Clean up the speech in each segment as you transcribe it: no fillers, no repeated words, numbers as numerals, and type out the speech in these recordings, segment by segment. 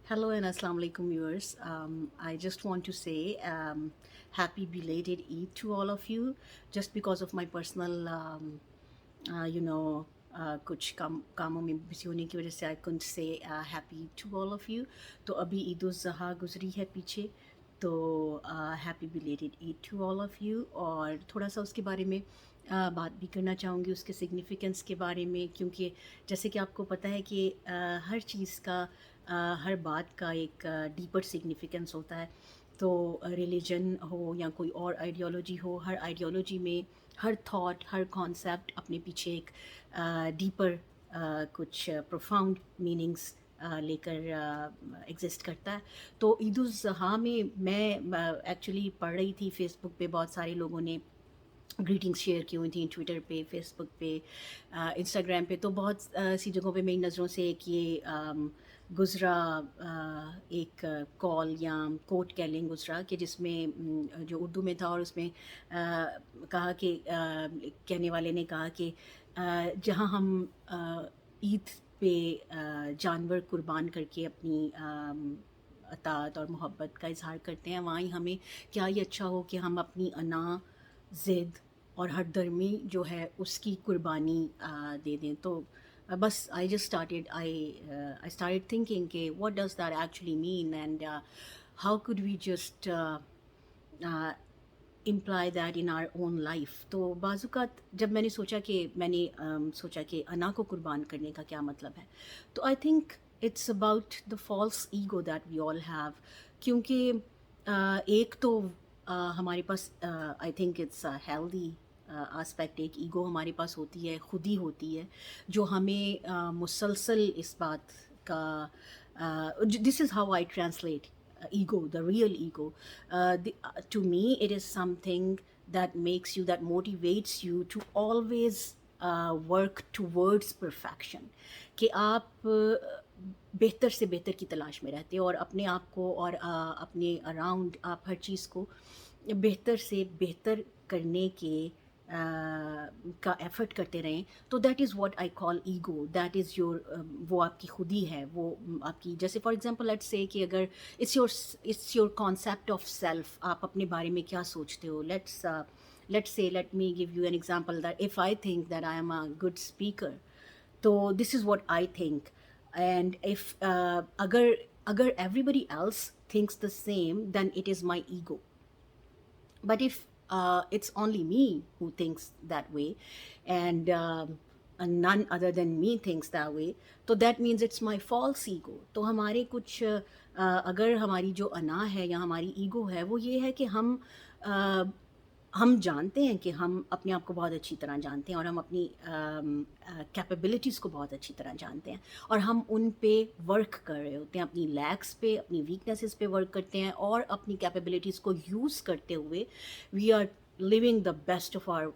Hello and Assalamu alaikum viewers. I just want to say happy belated Eid to all of you. Just because of my personal, you know, कुछ कामों में busy होने की वजह से आई couldn't say happy to all of you. तो अभी ईद उल ज़ुहा गुजरी है पीछे, तो happy belated Eid to all of you. और थोड़ा सा उसके बारे में बात भी करना चाहूँगी, उसके सिग्निफिकेंस के बारे में, क्योंकि जैसे कि आपको पता है कि हर चीज़ का हर बात का एक डीपर सिग्निफिकेंस होता है। तो रिलीजन हो या कोई और आइडियोलॉजी हो, हर आइडियोलॉजी में हर थॉट, हर कॉन्सेप्ट अपने पीछे एक डीपर कुछ प्रोफाउंड मीनिंग्स लेकर एग्जिस्ट करता है। तो ईद उल ज़ुहा में मैं एक्चुअली पढ़ रही थी फेसबुक पे, बहुत सारे लोगों ने ग्रीटिंग्स शेयर की हुई थी ट्विटर पे, फेसबुक पे, इंस्टाग्राम पे। तो बहुत सी जगहों पे मेरी नज़रों से एक ये गुज़रा एक कॉल या कोट कह लें गुज़रा कि जिसमें जो उर्दू में था, और उसमें कहा कि कहने वाले ने कहा कि जहाँ हम ईद पे जानवर कुर्बान करके अपनी अतात और मोहब्बत का इजहार करते हैं, वहाँ ही हमें क्या ही अच्छा हो कि हम अपनी अना, ज़िद और हरदर्मी जो है उसकी कुर्बानी दे दें। तो बस आई स्टार्टेड थिंकिंग कि what does that actually mean, and how could we just imply that in our own life. तो बाज़ात जब मैंने सोचा कि अना को कुर्बान करने का क्या मतलब है, तो I think it's about the false ego that we all have. क्योंकि एक तो हमारे पास I think it's healthy aspect, एक ईगो हमारे पास होती है, खुद ही होती है, जो हमें मुसलसल इस बात का this is how I translate ego, the real ego. To me, it is something that makes you, that motivates you to always work towards perfection. कि आप बेहतर से बेहतर की तलाश में रहते हो, और अपने आप को और अपने अराउंड आप हर चीज़ को बेहतर से बेहतर करने के का एफर्ट करते रहें। तो that is what I call ego, that is your वो आपकी खुद ही है, वो आपकी, जैसे फॉर एग्जांपल लेट्स से कि अगर it's your concept of self, आप अपने बारे में क्या सोचते हो। Let me give you an example that if I think that I am a good speaker, तो this is what I think. And if अगर everybody else thinks the same, then it is my ego. But if it's only me who thinks that way, and none other than me thinks that way, तो that means it's my false ego. तो हमारे कुछ अगर हमारी जो अना है या हमारी ईगो है, वो ये है कि हम जानते हैं कि हम अपने आप को बहुत अच्छी तरह जानते हैं, और हम अपनी कैपेबिलिटीज़ को बहुत अच्छी तरह जानते हैं, और हम उन पे वर्क कर रहे होते हैं, अपनी लैक्स पे, अपनी वीकनेसेस पे वर्क करते हैं, और अपनी कैपेबिलिटीज़ को यूज़ करते हुए we are living the best of our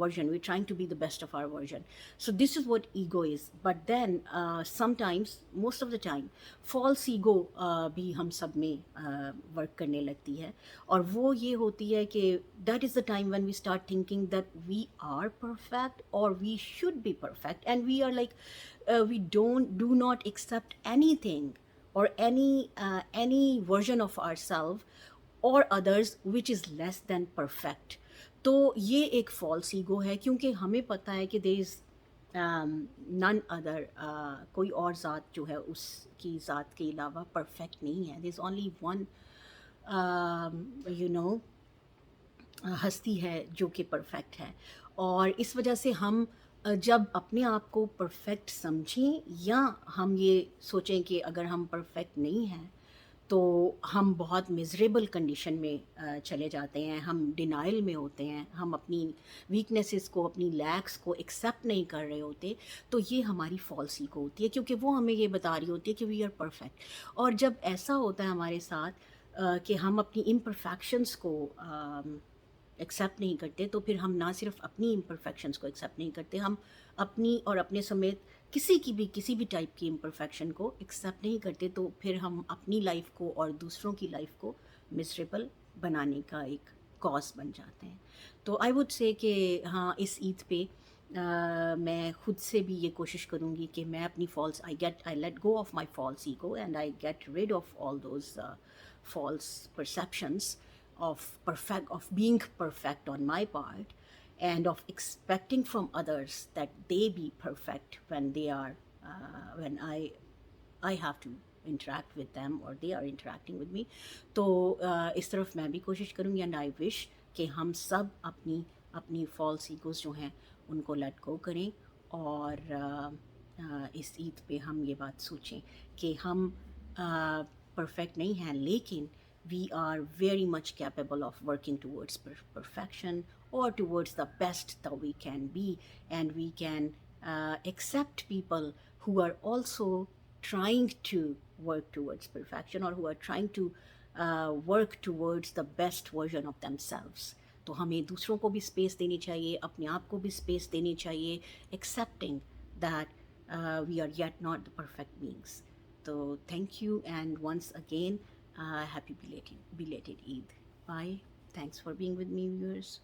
version. We're trying to be the best of our version. So this is what ego is. But then sometimes, most of the time, false ego भी हम सब में work करने लगती है, और वो ये होती है कि that is the time when we start thinking that we are perfect, or we should be perfect, and we are like we do not accept anything or any version of ourselves or others which is less than perfect. तो ये एक false ego है, क्योंकि हमें पता है कि there is none other, कोई और ज़ात जो है उसकी ज़ात के अलावा परफेक्ट नहीं है। There is only one you know हस्ती है जो कि परफेक्ट है। और इस वजह से हम जब अपने आप को परफेक्ट समझें, या हम ये सोचें कि अगर हम परफेक्ट नहीं हैं तो हम बहुत मिज़रेबल कंडीशन में चले जाते हैं, हम डिनाइल में होते हैं, हम अपनी वीकनेसेस को, अपनी लैक्स को एक्सेप्ट नहीं कर रहे होते। तो ये हमारी फॉल्स ईगो होती है, क्योंकि वो हमें ये बता रही होती है कि वी आर परफेक्ट। और जब ऐसा होता है हमारे साथ कि हम अपनी इम्परफेक्शंस को एक्सेप्ट नहीं करते, तो फिर हम ना सिर्फ अपनी इम्परफेक्शंस को एक्सेप्ट नहीं करते, हम अपनी और अपने समेत किसी भी टाइप की इम्परफेक्शन को एक्सेप्ट नहीं करते। तो फिर हम अपनी लाइफ को और दूसरों की लाइफ को मिसरेबल बनाने का एक कॉज बन जाते हैं। तो आई वुड से कि हाँ, इस ईद पे मैं खुद से भी ये कोशिश करूँगी कि मैं अपनी false I let go of my false ego and I get rid of all those false perceptions of being perfect on my part and of expecting from others that they be perfect when they are when I have to interact with them or they are interacting with me. तो इस तरफ मैं भी कोशिश करूँगी and I wish कि हम सब अपनी अपनी फॉल्स ईगोज़ जो हैं उनको लेट गो करें और इस ईद पे हम ये बात सोचें कि हम परफेक्ट नहीं हैं लेकिन we are very much capable of working towards perfection or towards the best that we can be, and we can accept people who are also trying to work towards perfection or who are trying to work towards the best version of themselves. तो हमें दूसरों को भी space देनी चाहिए, अपने आप को भी स्पेस देनी चाहिए, accepting that we are yet not the perfect beings. So thank you, and once again happy belated Eid. Bye. Thanks for being with me, viewers.